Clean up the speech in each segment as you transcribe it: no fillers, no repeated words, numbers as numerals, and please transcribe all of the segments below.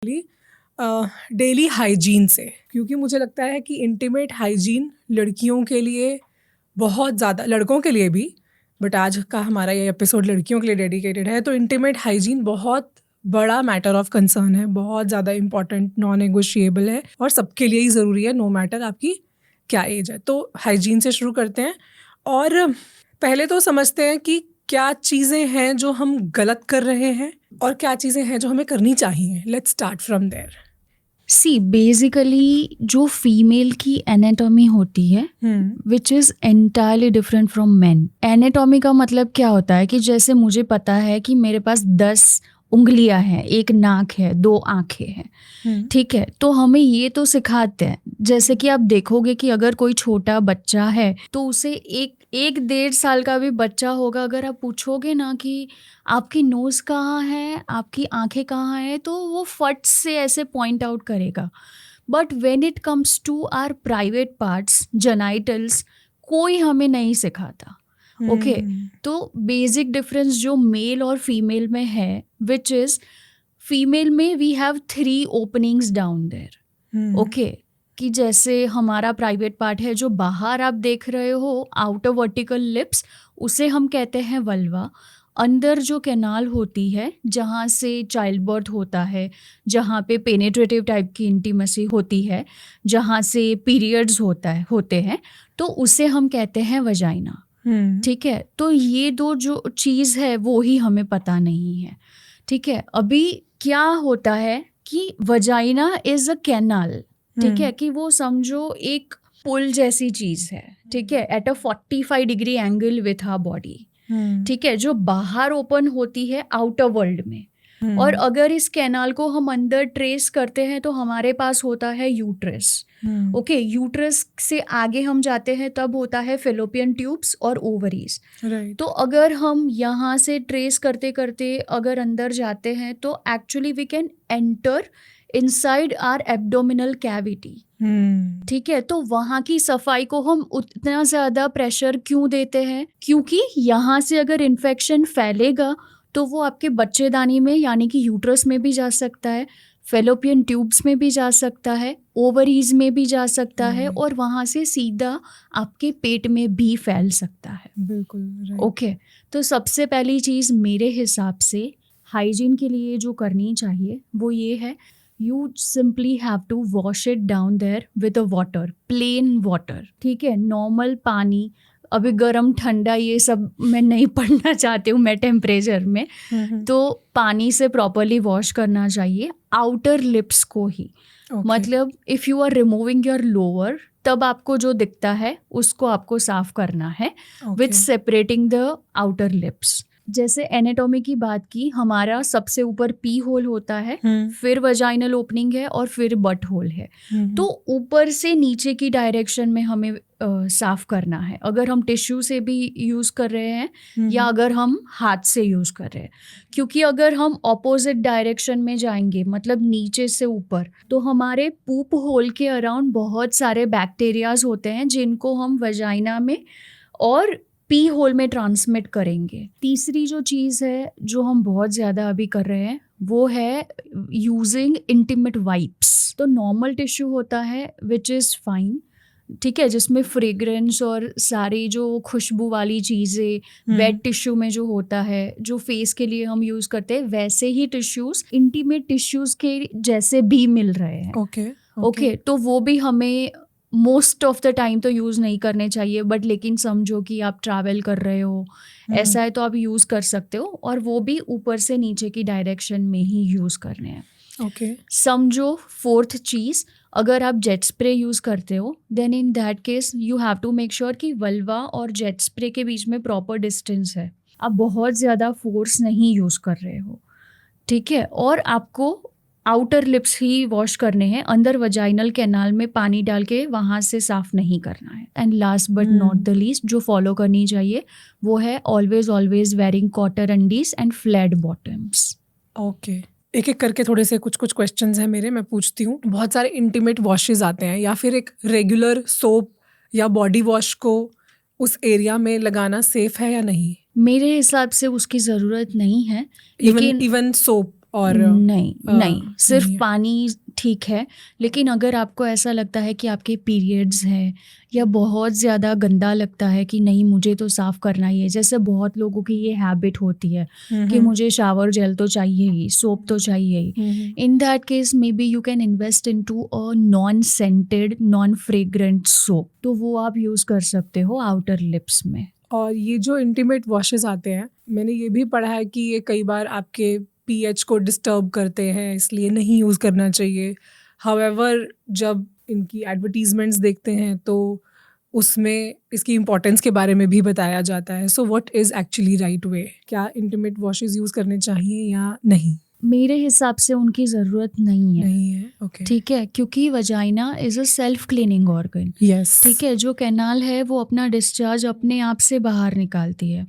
Daily hygiene से, क्योंकि मुझे लगता है कि इंटीमेट हाइजीन लड़कियों के लिए बहुत ज़्यादा, लड़कों के लिए भी, बट आज का हमारा ये एपिसोड लड़कियों के लिए डेडिकेटेड है। तो इंटीमेट हाइजीन बहुत बड़ा मैटर ऑफ कंसर्न है, बहुत ज़्यादा इंपॉर्टेंट, नॉन नेगोशिएबल है और सबके लिए ही ज़रूरी है, नो मैटर आपकी क्या एज है। तो हाइजीन से शुरू करते हैं और पहले तो समझते हैं कि क्या चीज़ें हैं जो हम गलत कर रहे हैं और क्या चीज़ें हैं जो हमें करनी चाहिए। Let's start from there. See basically जो फीमेल की एनाटॉमी होती है which is entirely different from man. Anatomy का मतलब क्या होता है कि जैसे मुझे पता है कि मेरे पास 10 उंगलियां हैं, एक नाक है, 2 आंखें हैं, ठीक है, तो हमें ये तो सिखाते हैं। जैसे कि आप देखोगे कि अगर कोई छोटा बच्चा है तो उसे एक 1-1.5 साल का भी बच्चा होगा, अगर आप पूछोगे ना कि आपकी नोज़ कहाँ है, आपकी आंखें कहाँ है, तो वो फट से ऐसे पॉइंट आउट करेगा। But when it comes to our private parts, genitals, कोई हमें नहीं सिखाता। ओके, तो बेसिक डिफरेंस जो मेल और फीमेल में है, विच इज फीमेल में we have 3 openings down there. Okay, कि जैसे हमारा प्राइवेट पार्ट है जो बाहर आप देख रहे हो, आउटर वर्टिकल लिप्स, उसे हम कहते हैं वल्वा। अंदर जो कैनाल होती है जहाँ से चाइल्ड बर्थ होता है, जहाँ पे पेनेट्रेटिव टाइप की इंटीमेसी होती है, जहाँ से पीरियड्स होते हैं, तो उसे हम कहते हैं वजाइना। ठीक है, तो ये 2 जो चीज़ है वो ही हमें पता नहीं है। ठीक है, अभी क्या होता है कि वजाइना इज अ कैनाल, ठीक है, कि वो समझो एक पुल जैसी चीज़ है, ठीक है, at a 45 degree angle with our body, ठीक है, जो बाहर ओपन होती है आउटर वर्ल्ड में। और अगर इस कैनाल को हम अंदर ट्रेस करते हैं तो हमारे पास होता है यूट्रस। ओके, यूट्रस से आगे हम जाते हैं तब होता है फेलोपियन ट्यूब्स और ओवरीज। तो अगर हम यहाँ से ट्रेस करते करते अगर अंदर जाते हैं तो actually we can enter inside our abdominal cavity. ठीक है, तो वहाँ की सफाई को हम उतना ज़्यादा प्रेशर क्यों देते हैं? क्योंकि यहाँ से अगर इन्फेक्शन फैलेगा तो वो आपके बच्चेदानी में यानी कि यूट्रस में भी जा सकता है, फेलोपियन ट्यूब्स में भी जा सकता है, ओवरीज में भी जा सकता है और वहाँ से सीधा आपके पेट में भी फैल सकता है। बिल्कुल। ओके, तो सबसे पहली चीज़ मेरे हिसाब से हाइजीन के लिए जो करनी चाहिए वो ये है, you simply have to wash it down there with a water, plain water. ठीक है, नॉर्मल पानी, अभी गर्म ठंडा ये सब मैं नहीं पढ़ना चाहती हूँ मैं टेम्परेचर में, तो पानी से प्रॉपरली वॉश करना चाहिए आउटर लिप्स को ही। मतलब if you are removing your lower, तब आपको जो दिखता है उसको आपको साफ करना है with separating the outer lips. जैसे एनाटॉमी की बात की, हमारा सबसे ऊपर पी होल होता है, फिर वजाइनल ओपनिंग है और फिर बट होल है। तो ऊपर से नीचे की डायरेक्शन में हमें साफ करना है, अगर हम टिश्यू से भी यूज़ कर रहे हैं या अगर हम हाथ से यूज़ कर रहे हैं। क्योंकि अगर हम ऑपोजिट डायरेक्शन में जाएंगे, मतलब नीचे से ऊपर, तो हमारे पूप होल के अराउंड बहुत सारे बैक्टीरियाज होते हैं जिनको हम वजाइना में और पी होल में ट्रांसमिट करेंगे। तीसरी जो चीज़ है जो हम बहुत ज़्यादा अभी कर रहे हैं वो है यूजिंग इंटीमेट वाइप्स। तो नॉर्मल टिश्यू होता है विच इज़ फाइन, ठीक है, जिसमें फ्रेग्रेंस और सारी जो खुशबू वाली चीज़ें वेट टिश्यू में जो होता है, जो फेस के लिए हम यूज़ करते हैं, वैसे ही टिश्यूज़ इंटीमेट टिश्यूज़ के जैसे भी मिल रहे हैं। ओके, तो वो भी हमें मोस्ट ऑफ द टाइम तो यूज़ नहीं करने चाहिए, बट लेकिन समझो कि आप ट्रैवल कर रहे हो, ऐसा है तो आप यूज़ कर सकते हो, और वो भी ऊपर से नीचे की डायरेक्शन में ही यूज़ करने हैं। समझो फोर्थ चीज़, अगर आप जेट स्प्रे यूज़ करते हो then in that case you have to make sure कि वल्वा और जेट स्प्रे के बीच में प्रॉपर डिस्टेंस है, आप बहुत ज़्यादा फोर्स नहीं यूज़ कर रहे हो। ठीक है, और आपको आउटर लिप्स ही वॉश करने हैं, अंदर वजाइनल कैनाल में पानी डाल के वहाँ से साफ नहीं करना है। And last but not the least जो फॉलो करनी चाहिए वो है always wearing cotton undies and flat bottoms. Okay, एक एक करके थोड़े से कुछ क्वेश्चंस हैं मेरे, मैं पूछती हूँ। बहुत सारे इंटीमेट वॉशेस आते हैं, या फिर एक रेगुलर सोप या बॉडी वॉश को उस एरिया में लगाना सेफ है या नहीं? मेरे हिसाब से उसकी ज़रूरत नहीं है, लेकिन इवन सोप और नहीं सिर्फ नहीं है? पानी ठीक है, लेकिन अगर आपको ऐसा लगता है कि आपके पीरियड्स हैं या बहुत ज़्यादा गंदा लगता है कि नहीं मुझे तो साफ़ करना ही है, जैसे बहुत लोगों की ये हैबिट होती है कि मुझे शावर जेल तो चाहिए ही, सोप तो चाहिए ही, in that case may be you can invest into a non scented non fragrant soap, तो वो आप यूज़ कर सकते हो आउटर लिप्स में। और ये जो इंटीमेट वॉशेस आते हैं, मैंने ये भी पढ़ा है कि ये कई बार आपके पीएच को डिस्टर्ब करते हैं, इसलिए नहीं यूज़ करना चाहिए। हाउएवर जब इनकी एडवर्टीजमेंट्स देखते हैं तो उसमें इसकी इम्पोर्टेंस के बारे में भी बताया जाता है। So what is actually right way? क्या इंटीमेट वॉशेस यूज़ करने चाहिए या नहीं? मेरे हिसाब से उनकी ज़रूरत नहीं है। नहीं है, ओके। ठीक है, क्योंकि vagina is a self cleaning organ. Yes. ठीक है, जो कैनाल है वो अपना डिस्चार्ज अपने आप से बाहर निकालती है।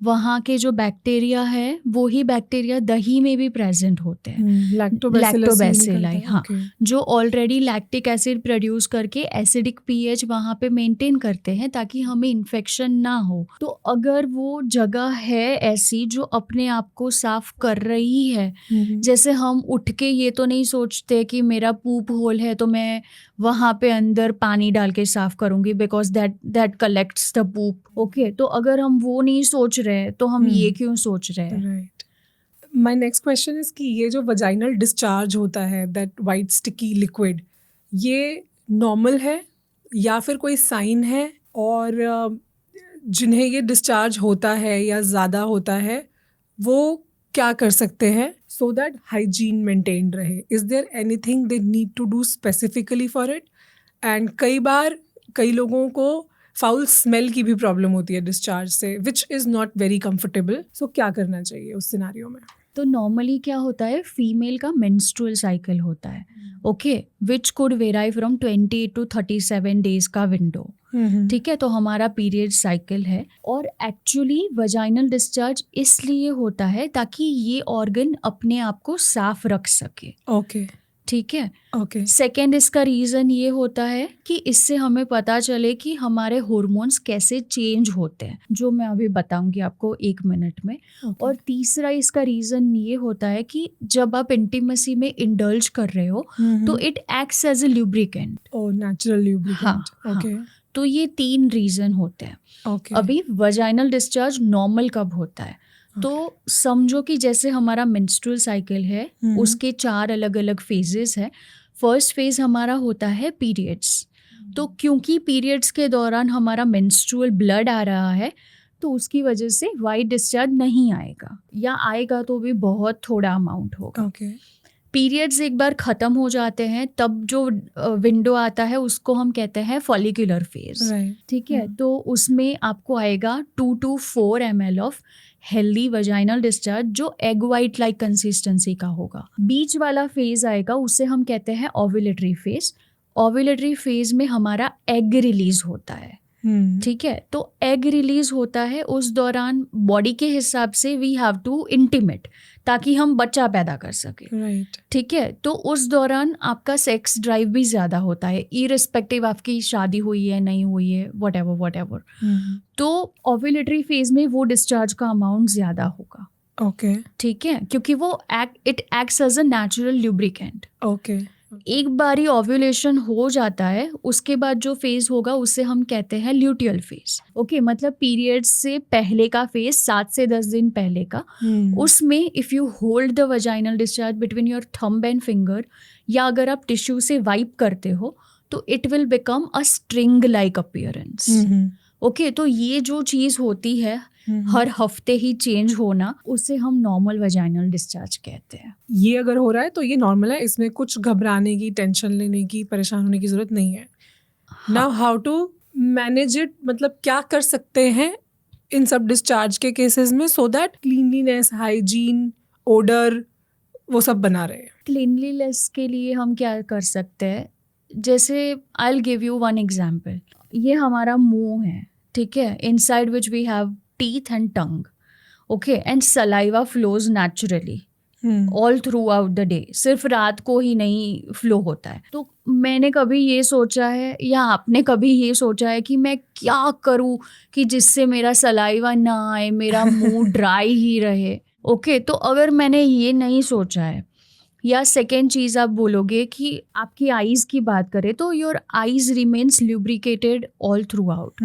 वहाँ के जो बैक्टीरिया है वो ही बैक्टीरिया दही में भी प्रेजेंट होते हैं, लैक्टोबैसिलाई, हाँ, जो ऑलरेडी लैक्टिक एसिड प्रोड्यूस करके एसिडिक पीएच वहाँ पे मेंटेन करते हैं ताकि हमें इन्फेक्शन ना हो। तो अगर वो जगह है ऐसी जो अपने आप को साफ कर रही है, जैसे हम उठ के ये तो नहीं सोचते कि मेरा पूप होल है तो मैं वहाँ पे अंदर पानी डाल के साफ करूंगी because that collects the poop, okay. तो अगर हम वो नहीं सोच रहे तो हम ये क्यों सोच रहे हैं? Right. My next question is कि ये जो वजाइनल डिस्चार्ज होता है, दैट वाइट स्टिकी लिक्विड, ये नॉर्मल है या फिर कोई साइन है? और जिन्हें ये डिस्चार्ज होता है या ज़्यादा होता है वो क्या कर सकते हैं सो दैट हाइजीन मेंटेन रहे? Is there anything they need to do specifically for it? And कई बार कई लोगों को फाउल स्मेल की भी प्रॉब्लम होती है डिस्चार्ज से, which is not very comfortable. सो क्या करना चाहिए उस सिनारियो में? तो नॉर्मली क्या होता है, फीमेल का मेंस्ट्रुअल साइकिल होता है, okay, which could वेराई from 20 to 37 days का विंडो। ठीक है, तो हमारा पीरियड साइकिल है और एक्चुअली वजाइनल डिस्चार्ज इसलिए होता है ताकि ये ऑर्गन अपने आप को साफ रख सके। ओके, ठीक है, ओके। सेकेंड इसका रीज़न ये होता है कि इससे हमें पता चले कि हमारे हॉर्मोन्स कैसे चेंज होते हैं, जो मैं अभी बताऊंगी आपको 1 मिनट में। और तीसरा इसका रीज़न ये होता है कि जब आप इंटीमेसी में इंडल्ज कर रहे हो तो it acts as a lubricant. Oh, natural lubricant. हाँ, ओके, तो ये 3 रीज़न होते हैं। ओके। अभी वजाइनल डिस्चार्ज नॉर्मल कब होता है? तो समझो कि जैसे हमारा मेंस्ट्रुअल साइकिल है, उसके 4 अलग अलग फेजेस है। फर्स्ट फेज हमारा होता है पीरियड्स। तो क्योंकि पीरियड्स के दौरान हमारा मेंस्ट्रुअल ब्लड आ रहा है तो उसकी वजह से वाइट डिस्चार्ज नहीं आएगा, या आएगा तो भी बहुत थोड़ा अमाउंट होगा। ओके। पीरियड्स एक बार ख़त्म हो जाते हैं तब जो विंडो आता है उसको हम कहते हैं फॉलिकुलर फेज। ठीक है, तो उसमें आपको आएगा 2 to 4 ml of healthy vaginal discharge जो एग वाइट लाइक कंसिस्टेंसी का होगा। बीच वाला फेज आएगा, उसे हम कहते हैं ओव्यूलेटरी फेज। ओव्यूलेटरी फेज में हमारा एग रिलीज होता है। ठीक है, तो एग रिलीज होता है, उस दौरान बॉडी के हिसाब से वी हैव टू इंटीमेट ताकि हम बच्चा पैदा कर सके। राइट। ठीक है, तो उस दौरान आपका सेक्स ड्राइव भी ज़्यादा होता है, इररिस्पेक्टिव आपकी शादी हुई है नहीं हुई है, व्हाटएवर। तो ओव्यूलेटरी फेज में वो डिस्चार्ज का अमाउंट ज़्यादा होगा। ओके। ठीक है, क्योंकि वो it acts as a natural lubricant. Okay. एक बारी ओव्यूलेशन हो जाता है, उसके बाद जो फेज होगा उसे हम कहते हैं ल्यूटियल फेज। ओके, मतलब पीरियड्स से पहले का फेज, 7 से 10 दिन पहले का। उसमें if you hold the vaginal discharge between your thumb and finger, या अगर आप टिश्यू से वाइप करते हो तो it will become a string like appearance. Okay, तो ये जो चीज़ होती है हर हफ्ते ही चेंज होना, उसे हम नॉर्मल वजाइनल डिस्चार्ज कहते हैं। ये अगर हो रहा है तो ये नॉर्मल है, इसमें कुछ घबराने की, टेंशन लेने की, परेशान होने की जरूरत नहीं है। Now how to manage it, मतलब क्या कर सकते हैं इन सब डिस्चार्ज के केसेस में so that cleanliness, hygiene, odour वो सब बना रहे? क्लीनलीनेस के लिए हम क्या कर सकते हैं, जैसे I will give you one example. ये हमारा मुंह है, ठीक है, inside which we have teeth and tongue, okay, and saliva flows naturally all throughout the day, सिर्फ रात को ही नहीं फ्लो होता है। तो मैंने कभी ये सोचा है या आपने कभी ये सोचा है कि मैं क्या करूं कि जिससे मेरा सलाइवा ना आए, मेरा मुंह ड्राई ही रहे? ओके, तो अगर मैंने ये नहीं सोचा है, या सेकेंड चीज़ आप बोलोगे कि आपकी आईज की बात करें तो your eyes remains lubricated all through out,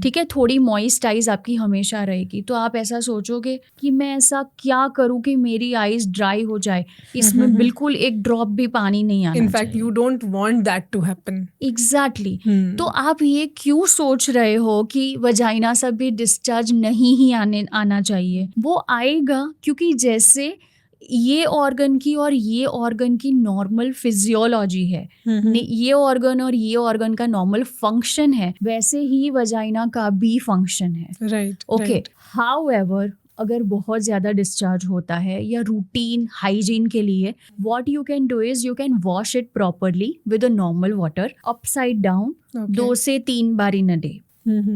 ठीक है, थोड़ी मॉइस्ट आईज आपकी हमेशा रहेगी। तो आप ऐसा सोचोगे कि मैं ऐसा क्या करूं कि मेरी आईज ड्राई हो जाए, इसमें बिल्कुल एक ड्रॉप भी पानी नहीं आना चाहिए। In fact you don't want that to happen. Exactly. तो आप ये क्यों सोच रहे हो कि वजाइना से भी डिस्चार्ज नहीं ही आना चाहिए? वो आएगा क्योंकि जैसे ये ऑर्गन की और ये ऑर्गन की नॉर्मल फिजियोलॉजी है, ये ऑर्गन और ये ऑर्गन का नॉर्मल फंक्शन है, वैसे ही वजाइना का भी फंक्शन है। Right, okay. हाउएवर, अगर बहुत ज़्यादा डिस्चार्ज होता है या रूटीन हाइजीन के लिए, what you can do is you can wash it properly with a normal water upside down 2 से 3 बार in a day.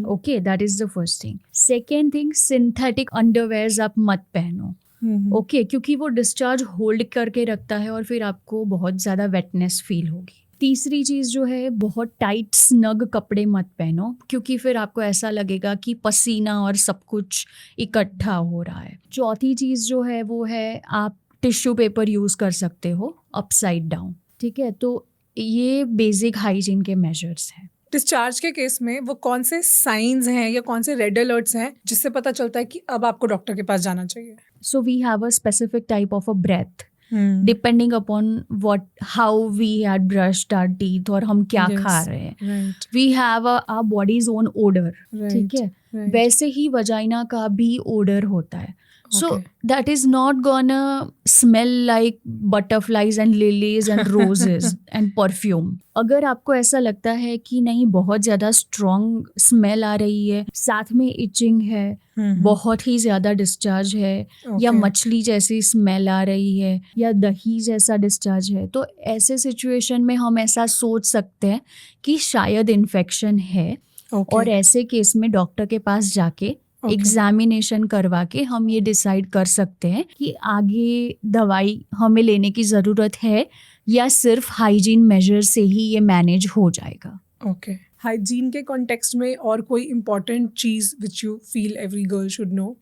Okay, that is the first thing. Second thing, synthetic underwears आप मत पहनो। Okay, क्योंकि वो discharge hold करके रखता है और फिर आपको बहुत ज़्यादा वेटनेस फील होगी। तीसरी चीज़ जो है, बहुत टाइट स्नग कपड़े मत पहनो, क्योंकि फिर आपको ऐसा लगेगा कि पसीना और सब कुछ इकट्ठा हो रहा है। चौथी चीज़ जो है वो है, आप टिश्यू पेपर यूज़ कर सकते हो अपसाइड डाउन, ठीक है। तो ये बेसिक हाइजीन के मेजर्स हैं। डिस्चार्ज के केस में वो कौन से साइंस हैं या कौन से रेड अलर्ट्स हैं जिससे पता चलता है कि अब आपको डॉक्टर के पास जाना चाहिए? So we have a specific type of a breath depending upon how we had brushed our teeth और हम क्या खा रहे हैं। Right. We have our body's own odor, ठीक है। Right. वैसे ही वजाइना का भी odor होता है। So that is not gonna smell like butterflies and lilies and roses and perfume. अगर आपको ऐसा लगता है कि नहीं बहुत ज़्यादा strong smell आ रही है, साथ में itching है, बहुत ही ज़्यादा डिस्चार्ज है, या मछली जैसी स्मेल आ रही है, या दही जैसा डिस्चार्ज है, तो ऐसे सिचुएशन में हम ऐसा सोच सकते हैं कि शायद इन्फेक्शन है। और ऐसे केस में डॉक्टर के पास जाके एग्जामिनेशन करवा के हम ये डिसाइड कर सकते हैं कि आगे दवाई हमें लेने की ज़रूरत है या सिर्फ हाइजीन मेजर से ही ये मैनेज हो जाएगा। ओके। हाइजीन के कॉन्टेक्स्ट में और कोई important cheese which you feel every girl should know,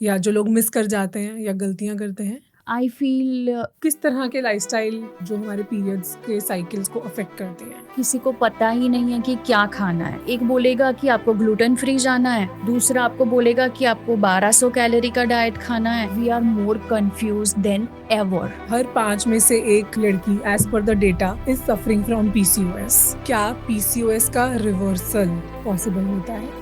या जो लोग मिस कर जाते हैं या गलतियाँ करते हैं? आई फील किस तरह के लाइफस्टाइल जो हमारे पीरियड्स के साइकिल्स को अफेक्ट करते हैं? किसी को पता ही नहीं है कि क्या खाना है। एक बोलेगा कि आपको ग्लूटेन फ्री जाना है, दूसरा आपको बोलेगा कि आपको 1200 कैलोरी का डाइट खाना है। We are more confused than ever. हर 5 में से 1 लड़की as per the data is suffering from PCOS। क्या PCOS का रिवर्सल पॉसिबल होता है?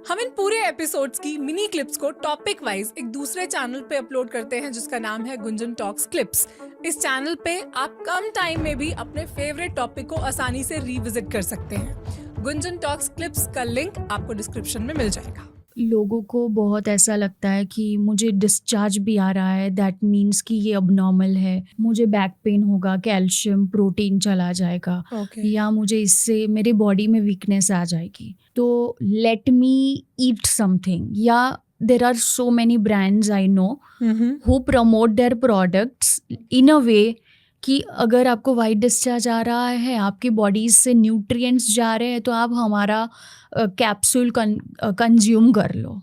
हम इन पूरे एपिसोड्स की मिनी क्लिप्स को टॉपिक वाइज एक दूसरे चैनल पे अपलोड करते हैं जिसका नाम है गुंजन टॉक्स क्लिप्स। इस चैनल पे आप कम टाइम में भी अपने फेवरेट टॉपिक को आसानी से रिविजिट कर सकते हैं। गुंजन टॉक्स क्लिप्स का लिंक आपको डिस्क्रिप्शन में मिल जाएगा। लोगों को बहुत ऐसा लगता है कि मुझे डिस्चार्ज भी आ रहा है, दैट मीन्स कि ये अबनॉर्मल है, मुझे बैक पेन होगा, कैल्शियम प्रोटीन चला जाएगा, या मुझे इससे मेरे बॉडी में वीकनेस आ जाएगी, तो लेट मी ईट समथिंग। या there are so many brands I know who promote their products in a way कि अगर आपको वाइट डिस्चार्ज आ रहा है, आपकी बॉडी से न्यूट्रिएंट्स जा रहे हैं, तो आप हमारा कैप्सूल कंज्यूम कर लो,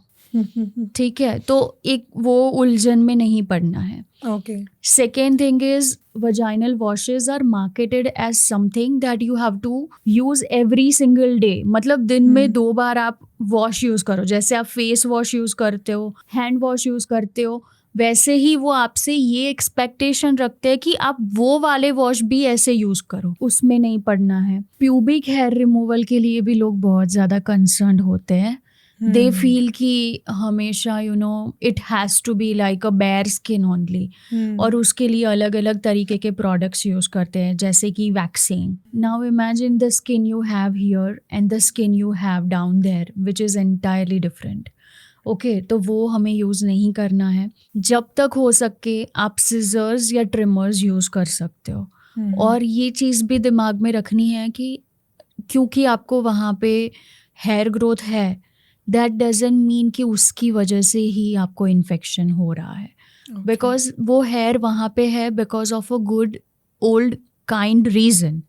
ठीक है। तो एक वो उलझन में नहीं पड़ना है। Okay. Second thing is vaginal washes are marketed as something that you have to use every single day। मतलब दिन में 2 बार आप वॉश यूज करो, जैसे आप फेस वॉश यूज करते हो, हैंड वॉश यूज करते हो, वैसे ही वो आपसे ये एक्सपेक्टेशन रखते हैं कि आप वो वाले वॉश भी ऐसे यूज करो। उसमें नहीं पड़ना है। प्यूबिक हेयर रिमूवल के लिए भी लोग बहुत ज़्यादा कंसर्न होते हैं। दे फील कि हमेशा it has to be like a bare skin only, और उसके लिए अलग अलग तरीके के प्रोडक्ट्स यूज़ करते हैं, जैसे कि vaccine. Now imagine the skin you have here and the skin you have down there which is entirely different. Okay, तो वो हमें यूज़ नहीं करना है। जब तक हो सके आप सिजर्स या ट्रिमर्स यूज़ कर सकते हो। और ये चीज़ भी दिमाग में रखनी है कि क्योंकि आपको वहाँ पे हेयर ग्रोथ है, दैट डजंट मीन कि उसकी वजह से ही आपको इन्फेक्शन हो रहा है, बिकॉज वो हेयर वहाँ पे है because of a good old kind reason,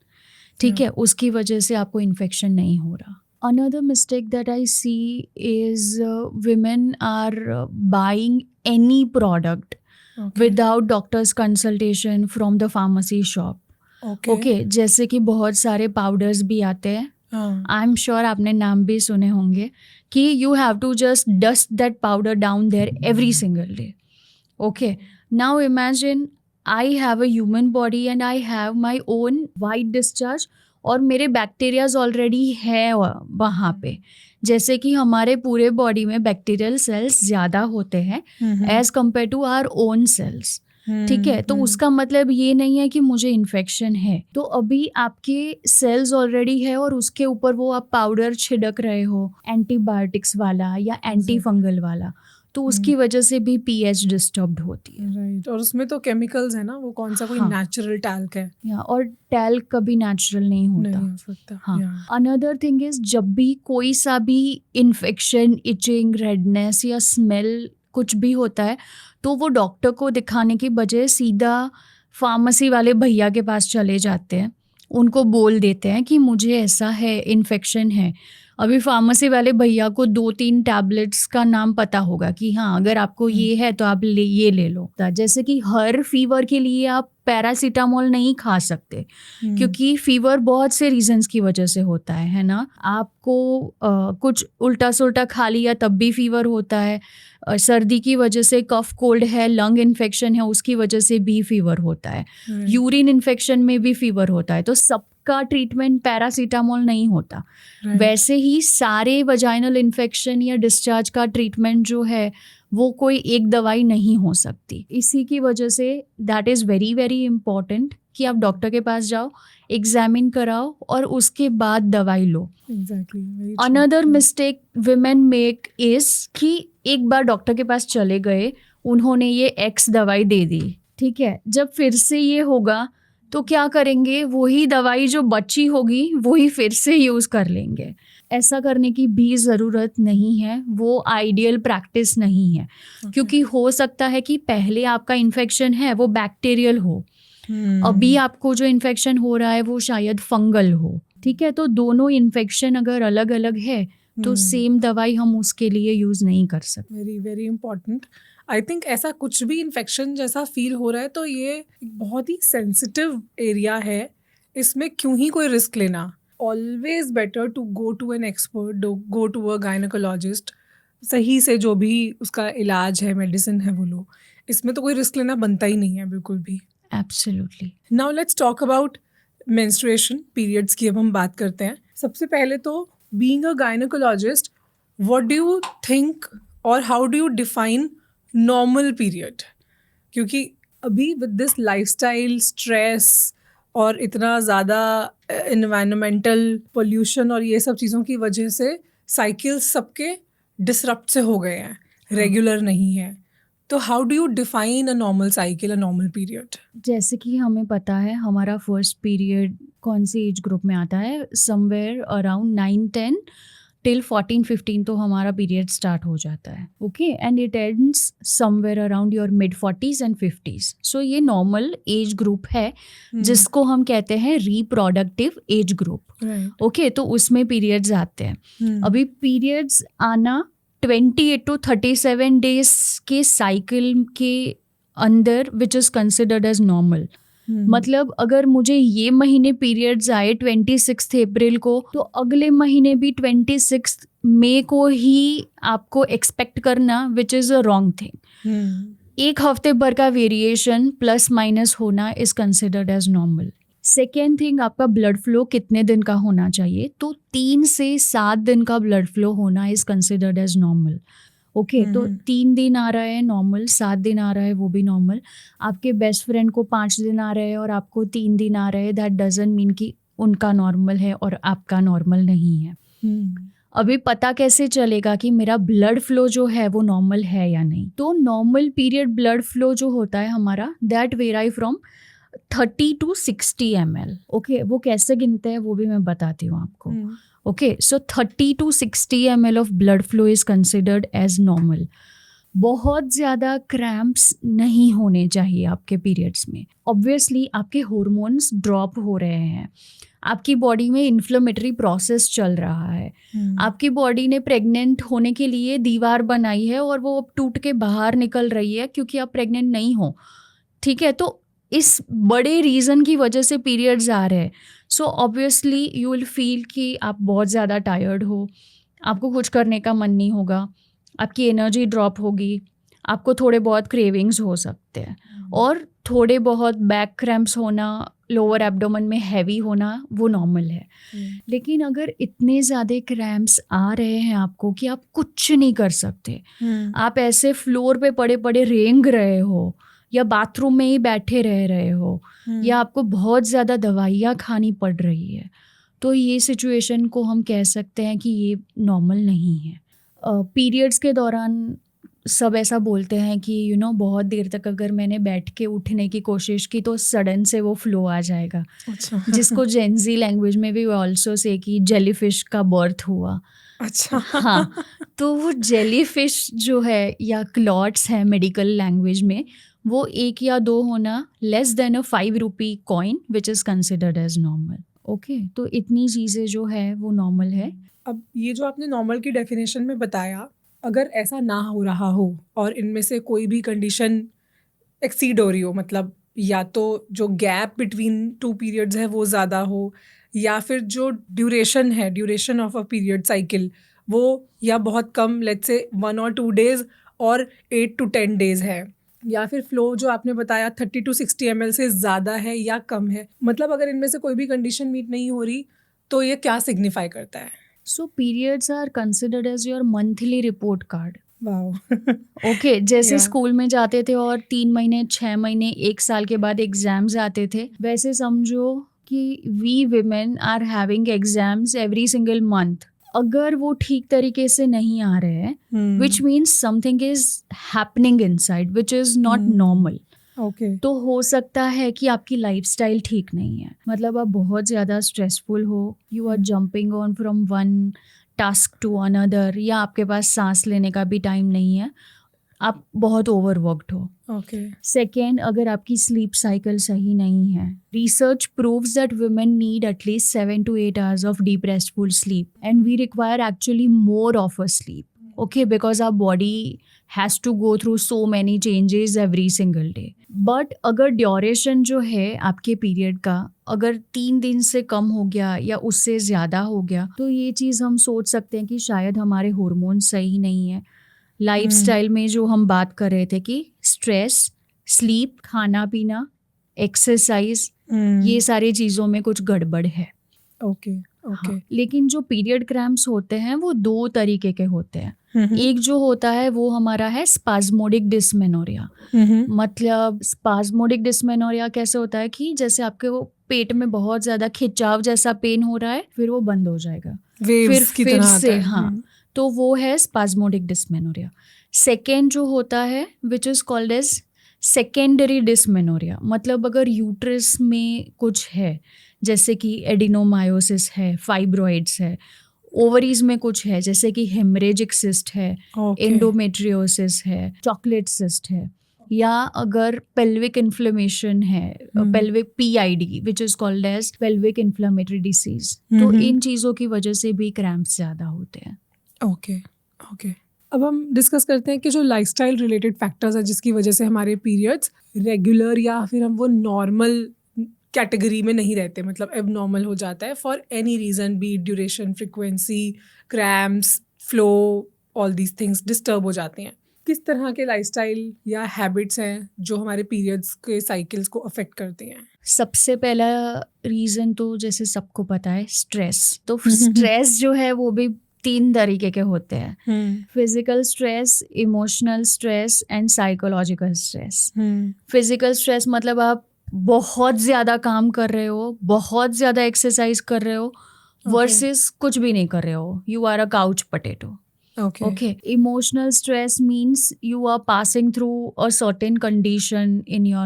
ठीक है। उसकी वजह से आपको इन्फेक्शन नहीं हो रहा। Another mistake that I see is women are buying any product without doctor's consultation from the pharmacy shop. Okay, जैसे कि बहुत सारे पाउडर्स भी आते हैं. आई एम श्योर आपने नाम भी सुने होंगे कि you have to just dust that powder down there every single day. Okay, now imagine I have a human body and I have my own white discharge और मेरे बैक्टीरियाज ऑलरेडी है वहाँ पे. जैसे कि हमारे पूरे बॉडी में बैक्टीरियल सेल्स ज़्यादा होते हैं as compared to our own cells. ठीक है, तो उसका मतलब ये नहीं है कि मुझे इन्फेक्शन है. तो अभी आपके सेल्स ऑलरेडी है और उसके ऊपर वो आप पाउडर छिड़क रहे हो एंटीबायोटिक्स वाला या एंटी फंगल वाला, तो उसकी वजह से भी पीएच डिस्टर्ब्ड होती है. राइट, और उसमें तो केमिकल्स है ना, वो कौन सा कोई नेचुरल टैल्क है. और टैल्क कभी नेचुरल नहीं होता. हाँ, अनदर थिंग इज जब भी कोई सा भी इन्फेक्शन, इचिंग, रेडनेस या स्मेल कुछ भी होता है तो वो डॉक्टर को दिखाने की बजाय सीधा फार्मेसी वाले भैया के पास चले जाते हैं. उनको बोल देते हैं कि मुझे ऐसा है, इन्फेक्शन है. अभी फार्मेसी वाले भैया को 2-3 टैबलेट्स का नाम पता होगा कि हाँ अगर आपको ये है तो आप ये ले लो. जैसे कि हर फीवर के लिए आप पैरासीटामोल नहीं खा सकते क्योंकि फीवर बहुत से रीजंस की वजह से होता है ना. आपको कुछ उल्टा सुल्टा खा लिया तब भी फीवर होता है. सर्दी की वजह से कफ कोल्ड है, लंग इन्फेक्शन है, उसकी वजह से भी फीवर होता है. यूरिन इन्फेक्शन में भी फीवर होता है. तो सबका ट्रीटमेंट पैरासीटामोल नहीं होता. वैसे ही सारे वजाइनल इन्फेक्शन या डिस्चार्ज का ट्रीटमेंट जो है वो कोई एक दवाई नहीं हो सकती. इसी की वजह say that is very very important कि आप डॉक्टर के पास जाओ, एग्जामिन कराओ और उसके बाद दवाई लो. Another mistake women make is कि एक बार डॉक्टर के पास चले गए, उन्होंने ये एक्स दवाई दे दी. ठीक है, जब फिर से ये होगा तो क्या करेंगे, वही दवाई जो बची होगी वही फिर से यूज़ कर लेंगे. ऐसा करने की भी ज़रूरत नहीं है, वो आइडियल प्रैक्टिस नहीं है. क्योंकि हो सकता है कि पहले आपका इन्फेक्शन है वो बैक्टीरियल हो, अभी आपको जो इन्फेक्शन हो रहा है वो शायद फंगल हो. ठीक है, तो दोनों इन्फेक्शन अगर अलग अलग है तो सेम दवाई हम उसके लिए यूज़ नहीं कर सकते. Very very important. I think ऐसा कुछ भी इन्फेक्शन जैसा फील हो रहा है तो ये बहुत ही सेंसिटिव एरिया है, इसमें क्यों ही कोई रिस्क लेना. Always better to go to an expert, go to a gynaecologist. सही से जो भी उसका इलाज है, मेडिसिन है वो लो. इसमें तो कोई रिस्क लेना बनता ही नहीं है बिल्कुल भी. Absolutely. Now let's talk about menstruation, periods की अब हम बात करते हैं. सबसे पहले तो being a gynecologist, what do you think और how do you define normal period? क्योंकि अभी विद दिस लाइफस्टाइल स्ट्रेस और इतना ज़्यादा एनवायरमेंटल पोल्यूशन और ये सब चीज़ों की वजह से साइकिल्स सबके डिसरप्ट से हो गए हैं, रेगुलर नहीं है. तो how do you define a normal cycle, a normal period? जैसे कि हमें पता है हमारा फर्स्ट पीरियड कौन सी एज ग्रुप में आता है, समवेयर अराउंड 9-10 टिल 14-15 तो हमारा पीरियड स्टार्ट हो जाता है. Okay, and it ends somewhere around your mid 40s and 50s. सो ये नॉर्मल एज ग्रुप है जिसको हम कहते हैं रिप्रोडक्टिव एज ग्रुप. ओके, तो उसमें पीरियड्स आते हैं. अभी पीरियड्स आना 28 to 37 डेज के साइकिल के अंदर which is considered as normal. मतलब अगर मुझे ये महीने पीरियड्स आए 26 अप्रैल को तो अगले महीने भी 26 मई को ही आपको एक्सपेक्ट करना which is a wrong thing. एक हफ्ते भर का वेरिएशन प्लस माइनस होना is considered as normal. Second thing, आपका ब्लड फ्लो कितने दिन का होना चाहिए, तो 3 से 7 दिन का ब्लड फ्लो होना is considered as normal. Okay, तो 3 दिन आ रहा है नॉर्मल, 7 दिन आ रहा है वो भी नॉर्मल. आपके बेस्ट फ्रेंड को 5 दिन आ रहे हैं और आपको 3 दिन आ रहे हैं, दैट डजंट मीन कि उनका नॉर्मल है और आपका नॉर्मल नहीं है. अभी पता कैसे चलेगा कि मेरा ब्लड फ्लो जो है वो नॉर्मल है या नहीं? तो नॉर्मल पीरियड ब्लड फ्लो जो होता है हमारा, that वेराई from 30 to 60 ml. Okay, वो कैसे गिनते हैं वो भी मैं बताती हूँ आपको. Okay, so 30 to 60 ml of blood flow is considered as normal. बहुत ज़्यादा क्रैम्प्स नहीं होने चाहिए आपके पीरियड्स में। ऑब्वियसली आपके हार्मोन्स ड्रॉप हो रहे हैं, आपकी बॉडी में इन्फ्लेमेटरी प्रोसेस चल रहा है, आपकी बॉडी ने प्रेग्नेंट होने के लिए दीवार बनाई है और वो अब टूट के बाहर निकल रही है क्योंकि आप प्रेग्नेंट नहीं हो, ठीक है। तो इस बड़े रीज़न की वजह से पीरियड्स आ रहे हैं। So obviously you will feel कि आप बहुत ज़्यादा टायर्ड हो, आपको कुछ करने का मन नहीं होगा, आपकी एनर्जी ड्रॉप होगी, आपको थोड़े बहुत क्रेविंग्स हो सकते हैं और थोड़े बहुत बैक क्रैम्प्स होना, लोअर एब्डोमेन में हैवी होना वो नॉर्मल है। लेकिन अगर इतने ज़्यादा क्रैम्प्स आ रहे हैं आपको कि आप कुछ नहीं कर सकते, आप ऐसे फ्लोर पे पड़े पड़े रेंग रहे हो या बाथरूम में ही बैठे रह रहे हो या आपको बहुत ज़्यादा दवाइयाँ खानी पड़ रही है, तो ये सिचुएशन को हम कह सकते हैं कि ये नॉर्मल नहीं है। पीरियड्स के दौरान सब ऐसा बोलते हैं कि बहुत देर तक अगर मैंने बैठ के उठने की कोशिश की तो सडन से वो फ्लो आ जाएगा। अच्छा। जिसको जेनजी लैंग्वेज में भी ऑल्सो से कि जेलीफिश का बर्थ हुआ। अच्छा। हाँ, तो वो जेलीफिश जो है या क्लॉट्स है मेडिकल लैंग्वेज में, वो 1 या 2 होना less than a 5 rupee coin which is considered as normal. Okay, तो इतनी चीज़ें जो है वो नॉर्मल है। अब ये जो आपने नॉर्मल की डेफिनेशन में बताया, अगर ऐसा ना हो रहा हो और इनमें से कोई भी कंडीशन एक्सीड हो रही हो, मतलब या तो जो गैप बिटवीन 2 पीरियड्स है वो ज़्यादा हो, या फिर जो duration of a period cycle वो या बहुत कम, लेट्स से 1 और 2 डेज और 8 to 10 डेज है, या फिर फ्लो जो आपने बताया 30 to 60 ml से ज़्यादा है या कम है, मतलब अगर इनमें से कोई भी कंडीशन मीट नहीं हो रही तो ये क्या सिग्निफाई करता है? So periods are considered as your monthly report card. Wow. Okay, जैसे Yeah. स्कूल में जाते थे और 3 महीने, 6 महीने, 1 साल के बाद एग्जाम्स आते थे, वैसे समझो कि we women are having exams every single month. अगर वो ठीक तरीके से नहीं आ रहे हैं, which means something is happening inside which is not normal. Okay. तो हो सकता है कि आपकी लाइफस्टाइल ठीक नहीं है, मतलब आप बहुत ज़्यादा स्ट्रेसफुल हो, you are jumping on from one task to another, या आपके पास सांस लेने का भी टाइम नहीं है, आप बहुत ओवरवर्कड हो। ओके। सेकेंड, अगर आपकी स्लीप साइकिल सही नहीं है, research proves that women need at least 7 to 8 hours of deep restful sleep and we require actually more of a sleep, okay, because our body has to go through so many changes every single day. But अगर duration जो है आपके period का अगर 3 दिन से कम हो गया या उससे ज़्यादा हो गया, तो ये चीज़ हम सोच सकते हैं कि शायद हमारे हार्मोन सही नहीं है। लाइफस्टाइल में जो हम बात कर रहे थे कि स्ट्रेस, स्लीप, खाना पीना, एक्सरसाइज, ये सारी चीज़ों में कुछ गड़बड़ है। ओके। हाँ, लेकिन जो पीरियड क्रैम्प्स होते हैं वो 2 तरीके के होते हैं। एक जो होता है वो हमारा है स्पाज्मोडिक डिस्मेनोरिया। मतलब स्पाज्मोडिक डिस्मेनोरिया कैसे होता है कि जैसे आपके वो पेट में बहुत ज्यादा खिंचाव जैसा पेन हो रहा है, फिर वो बंद हो जाएगा, फिर से। हाँ, तो वो है स्पाज्मोडिक डिस्मेनोरिया। सेकेंड जो होता है which is called as secondary dysmenorrhoea, मतलब अगर यूट्रस में कुछ है, जैसे कि एडिनोमायोसिस है, फाइब्रॉइड्स है, ओवरीज में कुछ है जैसे कि हेमरेजिक सिस्ट है, एंडोमेट्रियोसिस है, चॉकलेट सिस्ट है, या अगर पेल्विक इन्फ्लेमेशन है, pelvic PID which is called as pelvic inflammatory disease, तो इन चीज़ों की वजह से भी क्रैम्प्स ज़्यादा होते हैं। ओके। अब हम डिस्कस करते हैं कि जो लाइफस्टाइल रिलेटेड फैक्टर्स हैं जिसकी वजह से हमारे पीरियड्स रेगुलर या फिर हम वो नॉर्मल कैटेगरी में नहीं रहते, मतलब एब नॉर्मल हो जाता है for any reason, be duration, frequency, cramps, flow, all these things disturb हो जाते हैं। किस तरह के लाइफस्टाइल या हैबिट्स हैं जो हमारे पीरियड्स के साइकिल्स को अफेक्ट करते हैं? सबसे पहला रीज़न तो जैसे सबको पता है स्ट्रेस। तो स्ट्रेस जो है वो भी 3 तरीके के होते हैं, physical stress, emotional stress and psychological stress. Physical stress मतलब आप बहुत ज़्यादा काम कर रहे हो, बहुत ज़्यादा एक्सरसाइज कर रहे हो, वर्सेस कुछ भी नहीं कर रहे हो, you are a couch potato. Okay. Emotional stress means you are passing through a certain condition in your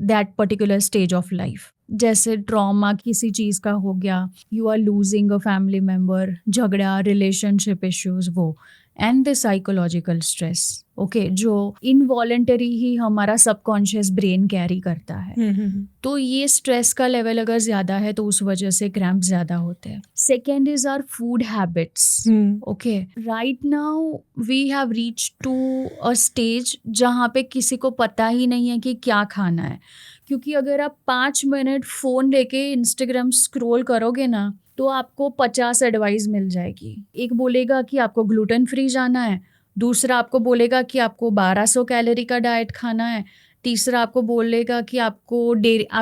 that particular stage of life. जैसे ट्रॉमा किसी चीज का हो गया, you are losing a family member, झगड़ा, रिलेशनशिप इश्यूज, वो and the psychological stress. Okay, जो involuntary ही हमारा सबकॉन्शियस ब्रेन कैरी करता है। तो ये स्ट्रेस का लेवल अगर ज्यादा है तो उस वजह से क्रैम्प ज्यादा होते हैं। Second is our food habits. Okay, right now we have reach to a stage जहाँ पे किसी को पता ही नहीं है कि क्या खाना है, क्योंकि अगर आप 5 मिनट फोन लेके इंस्टाग्राम स्क्रॉल करोगे ना तो आपको 50 एडवाइस मिल जाएगी। एक बोलेगा कि आपको ग्लूटेन फ्री जाना है, दूसरा आपको बोलेगा कि आपको 1200 कैलोरी का डाइट खाना है, तीसरा आपको बोलेगा कि आप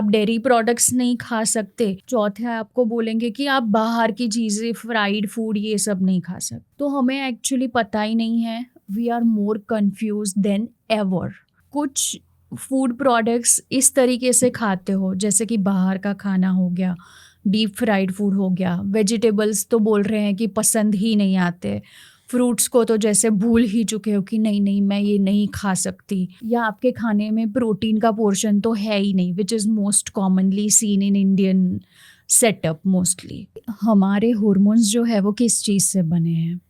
डेयरी प्रोडक्ट्स नहीं खा सकते, चौथा आपको बोलेंगे कि आप बाहर की चीज़ें, फ्राइड फूड, ये सब नहीं खा सकते। तो हमें एक्चुअली पता ही नहीं है, we are more confuse than ever. कुछ फूड प्रोडक्ट्स इस तरीके से खाते हो जैसे कि बाहर का खाना हो गया, डीप फ्राइड फूड हो गया, वेजिटेबल्स तो बोल रहे हैं कि पसंद ही नहीं आते, फ्रूट्स को तो जैसे भूल ही चुके हो कि नहीं नहीं मैं ये नहीं खा सकती, या आपके खाने में प्रोटीन का पोर्शन तो है ही नहीं, which is most commonly seen in Indian setup mostly. हमारे हॉर्मोन्स जो है वो किस चीज़ से बने हैं,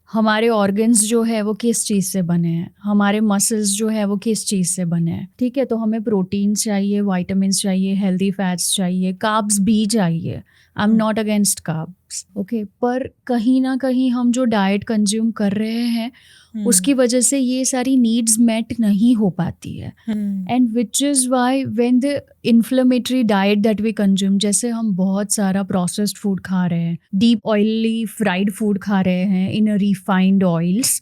हमारे ऑर्गन्स जो है वो किस चीज़ से बने हैं, हमारे मसल्स जो है वो किस चीज़ से बने हैं। ठीक है, तो हमें प्रोटीन चाहिए, वाइटामिन चाहिए, हेल्दी फैट्स चाहिए, कार्ब्स भी चाहिए। I am not against carbs, okay, पर कहीं ना कहीं हम जो डाइट कंज्यूम कर रहे हैं उसकी वजह से ये सारी नीड्स मेट नहीं हो पाती है। And which is why when the inflammatory diet that we consume, जैसे हम बहुत सारा प्रोसेस्ड फूड खा रहे हैं, डीप ऑयली फ्राइड फूड खा रहे हैं in refined oils,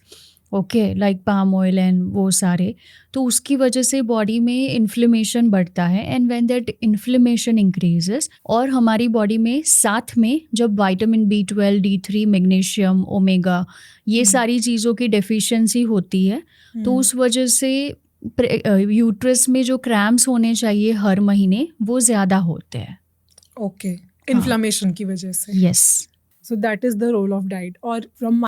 okay, like palm oil and वो सारे, तो उसकी वजह से बॉडी में इन्फ्लेमेशन बढ़ता है। And when that inflammation increases, और हमारी बॉडी में साथ में जब vitamin B12, D3, magnesium, omega, ये सारी चीज़ों की डेफिशिएंसी होती है, तो उस वजह से यूट्रस में जो क्रैम्प्स होने चाहिए हर महीने वो ज़्यादा होते हैं। ओके, इन्फ्लेमेशन की वजह से। Yes, so that is the role of diet. और फ्रॉम